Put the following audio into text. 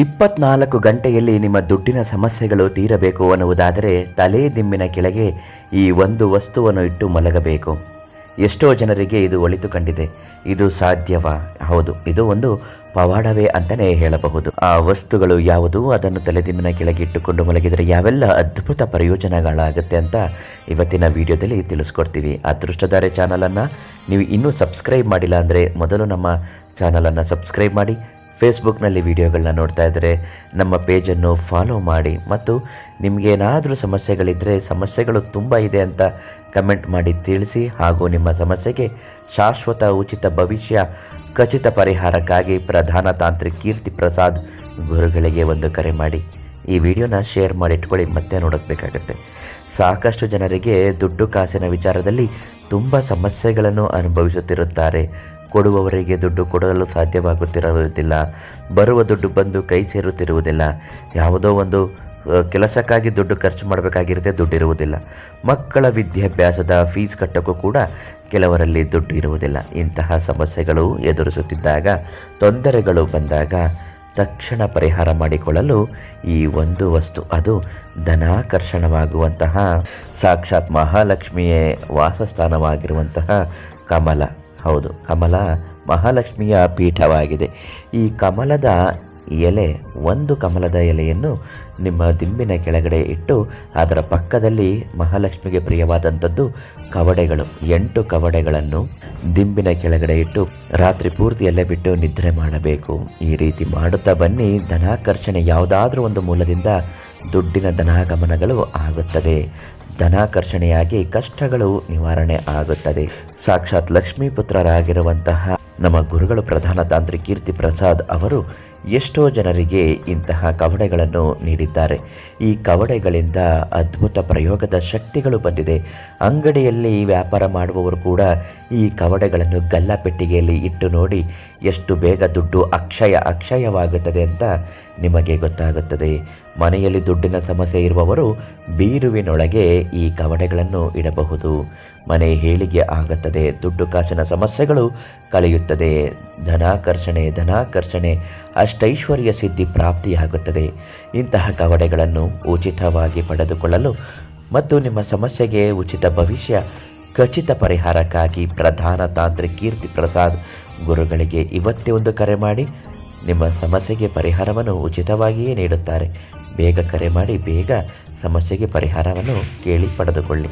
24 ಗಂಟೆಯಲ್ಲಿ ನಿಮ್ಮ ದುಡ್ಡಿನ ಸಮಸ್ಯೆಗಳು ತೀರಬೇಕು ಅನ್ನುವುದಾದರೆ ತಲೆ ದಿಂಬಿನ ಕೆಳಗೆ ಈ ಒಂದು ವಸ್ತುವನ್ನು ಇಟ್ಟು ಮಲಗಬೇಕು. ಎಷ್ಟೋ ಜನರಿಗೆ ಇದು ಒಳಿತು ಕಂಡಿದೆ. ಇದು ಸಾಧ್ಯವಾ? ಹೌದು, ಇದು ಒಂದು ಪವಾಡವೇ ಅಂತಲೇ ಹೇಳಬಹುದು. ಆ ವಸ್ತುಗಳು ಯಾವುದು, ಅದನ್ನು ತಲೆದಿಂಬಿನ ಕೆಳಗೆ ಇಟ್ಟುಕೊಂಡು ಮಲಗಿದರೆ ಯಾವೆಲ್ಲ ಅದ್ಭುತ ಪ್ರಯೋಜನಗಳಾಗುತ್ತೆ ಅಂತ ಇವತ್ತಿನ ವಿಡಿಯೋದಲ್ಲಿ ತಿಳಿಸ್ಕೊಡ್ತೀವಿ. ಅದೃಷ್ಟಧಾರೆ ಚಾನಲನ್ನು ನೀವು ಇನ್ನೂ ಸಬ್ಸ್ಕ್ರೈಬ್ ಮಾಡಿಲ್ಲ ಅಂದರೆ ಮೊದಲು ನಮ್ಮ ಚಾನಲನ್ನು ಸಬ್ಸ್ಕ್ರೈಬ್ ಮಾಡಿ. ಫೇಸ್ಬುಕ್ನಲ್ಲಿ ವಿಡಿಯೋಗಳನ್ನ ನೋಡ್ತಾ ಇದ್ದರೆ ನಮ್ಮ ಪೇಜನ್ನು ಫಾಲೋ ಮಾಡಿ ಮತ್ತು ನಿಮಗೇನಾದರೂ ಸಮಸ್ಯೆಗಳಿದ್ದರೆ ಸಮಸ್ಯೆಗಳು ತುಂಬ ಇದೆ ಅಂತ ಕಮೆಂಟ್ ಮಾಡಿ ತಿಳಿಸಿ. ಹಾಗೂ ನಿಮ್ಮ ಸಮಸ್ಯೆಗೆ ಶಾಶ್ವತ ಉಚಿತ ಭವಿಷ್ಯ ಖಚಿತ ಪರಿಹಾರಕ್ಕಾಗಿ ಪ್ರಧಾನ ತಾಂತ್ರಿಕ ಕೀರ್ತಿ ಪ್ರಸಾದ್ ಗುರುಗಳಿಗೆ ಒಂದು ಕರೆ ಮಾಡಿ. ಈ ವಿಡಿಯೋನ ಶೇರ್ ಮಾಡಿಟ್ಕೊಳ್ಳಿ, ಮತ್ತೆ ನೋಡಬೇಕಾಗತ್ತೆ. ಸಾಕಷ್ಟು ಜನರಿಗೆ ದುಡ್ಡು ಕಾಸಿನ ವಿಚಾರದಲ್ಲಿ ತುಂಬ ಸಮಸ್ಯೆಗಳನ್ನು ಅನುಭವಿಸುತ್ತಿರುತ್ತಾರೆ. ಕೊಡುವವರಿಗೆ ದುಡ್ಡು ಕೊಡಲು ಸಾಧ್ಯವಾಗುತ್ತಿರುವುದಿಲ್ಲ, ಬರುವ ದುಡ್ಡು ಬಂದು ಕೈ ಸೇರುತ್ತಿರುವುದಿಲ್ಲ. ಯಾವುದೋ ಒಂದು ಕೆಲಸಕ್ಕಾಗಿ ದುಡ್ಡು ಖರ್ಚು ಮಾಡಬೇಕಾಗಿರುತ್ತೆ, ದುಡ್ಡಿರುವುದಿಲ್ಲ. ಮಕ್ಕಳ ವಿದ್ಯಾಭ್ಯಾಸದ ಫೀಸ್ ಕಟ್ಟೋಕ್ಕೂ ಕೂಡ ಕೆಲವರಲ್ಲಿ ದುಡ್ಡು ಇರುವುದಿಲ್ಲ. ಇಂತಹ ಸಮಸ್ಯೆಗಳು ಎದುರಿಸುತ್ತಿದ್ದಾಗ, ತೊಂದರೆಗಳು ಬಂದಾಗ ತಕ್ಷಣ ಪರಿಹಾರ ಮಾಡಿಕೊಳ್ಳಲು ಈ ಒಂದು ವಸ್ತು, ಅದು ಧನಾಕರ್ಷಣವಾಗುವಂತಹ ಸಾಕ್ಷಾತ್ ಮಹಾಲಕ್ಷ್ಮಿಯೇ ವಾಸಸ್ಥಾನವಾಗಿರುವಂತಹ ಕಮಲ. ಹೌದು, ಕಮಲ ಮಹಾಲಕ್ಷ್ಮಿಯ ಪೀಠವಾಗಿದೆ. ಈ ಕಮಲದ ಎಲೆ, ಒಂದು ಕಮಲದ ಎಲೆಯನ್ನು ನಿಮ್ಮ ದಿಂಬಿನ ಕೆಳಗಡೆ ಇಟ್ಟು ಅದರ ಪಕ್ಕದಲ್ಲಿ ಮಹಾಲಕ್ಷ್ಮಿಗೆ ಪ್ರಿಯವಾದಂಥದ್ದು ಕವಡೆಗಳು, 8 ಕವಡೆಗಳನ್ನು ದಿಂಬಿನ ಕೆಳಗಡೆ ಇಟ್ಟು ರಾತ್ರಿ ಪೂರ್ತಿಯಲ್ಲೇ ಬಿಟ್ಟು ನಿದ್ರೆ ಮಾಡಬೇಕು. ಈ ರೀತಿ ಮಾಡುತ್ತಾ ಬನ್ನಿ. ಧನಾಕರ್ಷಣೆ ಯಾವುದಾದ್ರೂ ಒಂದು ಮೂಲದಿಂದ ದುಡ್ಡಿನ ಧನಾಗಮನಗಳು ಆಗುತ್ತದೆ. ಧನಾಕರ್ಷಣೆಯಾಗಿ ಕಷ್ಟಗಳು ನಿವಾರಣೆ ಆಗುತ್ತದೆ. ಸಾಕ್ಷಾತ್ ಲಕ್ಷ್ಮೀ ಪುತ್ರರಾಗಿರುವಂತಹ ನಮ್ಮ ಗುರುಗಳು ಪ್ರಧಾನ ತಾಂತ್ರಿಕ ಕೀರ್ತಿ ಪ್ರಸಾದ್ ಅವರು ಎಷ್ಟೋ ಜನರಿಗೆ ಇಂತಹ ಕವಡೆಗಳನ್ನು ನೀಡಿದ್ದಾರೆ. ಈ ಕವಡೆಗಳಿಂದ ಅದ್ಭುತ ಪ್ರಯೋಗದ ಶಕ್ತಿಗಳು ಬಂದಿದೆ. ಅಂಗಡಿಯಲ್ಲಿ ವ್ಯಾಪಾರ ಮಾಡುವವರು ಕೂಡ ಈ ಕವಡೆಗಳನ್ನು ಗಲ್ಲಾಪೆಟ್ಟಿಗೆಯಲ್ಲಿ ಇಟ್ಟು ನೋಡಿ ಎಷ್ಟು ಬೇಗ ದುಡ್ಡು ಅಕ್ಷಯವಾಗುತ್ತದೆ ಅಂತ ನಿಮಗೆ ಗೊತ್ತಾಗುತ್ತದೆ. ಮನೆಯಲ್ಲಿ ದುಡ್ಡಿನ ಸಮಸ್ಯೆ ಇರುವವರು ಬೀರುವಿನೊಳಗೆ ಈ ಕವಡೆಗಳನ್ನು ಇಡಬಹುದು. ಮನೆ ಏಳಿಗೆ ಆಗುತ್ತದೆ, ದುಡ್ಡು ಕಾಸಿನ ಸಮಸ್ಯೆಗಳು ಕಳೆಯುತ್ತದೆ. ಧನಾಕರ್ಷಣೆ ಅಷ್ಟೈಶ್ವರ್ಯ ಸಿದ್ಧಿ ಪ್ರಾಪ್ತಿಯಾಗುತ್ತದೆ. ಇಂತಹ ಕವಡೆಗಳನ್ನು ಉಚಿತವಾಗಿ ಪಡೆದುಕೊಳ್ಳಲು ಮತ್ತು ನಿಮ್ಮ ಸಮಸ್ಯೆಗೆ ಉಚಿತ ಭವಿಷ್ಯ ಖಚಿತ ಪರಿಹಾರಕ್ಕಾಗಿ ಪ್ರಧಾನ ತಾಂತ್ರಿಕ ಕೀರ್ತಿ ಪ್ರಸಾದ್ ಗುರುಗಳಿಗೆ ಇವತ್ತೇ ಒಂದು ಕರೆ ಮಾಡಿ. ನಿಮ್ಮ ಸಮಸ್ಯೆಗೆ ಪರಿಹಾರವನ್ನು ಉಚಿತವಾಗಿಯೇ ನೀಡುತ್ತಾರೆ. ಬೇಗ ಕರೆ ಮಾಡಿ, ಬೇಗ ಸಮಸ್ಯೆಗೆ ಪರಿಹಾರವನ್ನು ಕೇಳಿ ಪಡೆದುಕೊಳ್ಳಿ.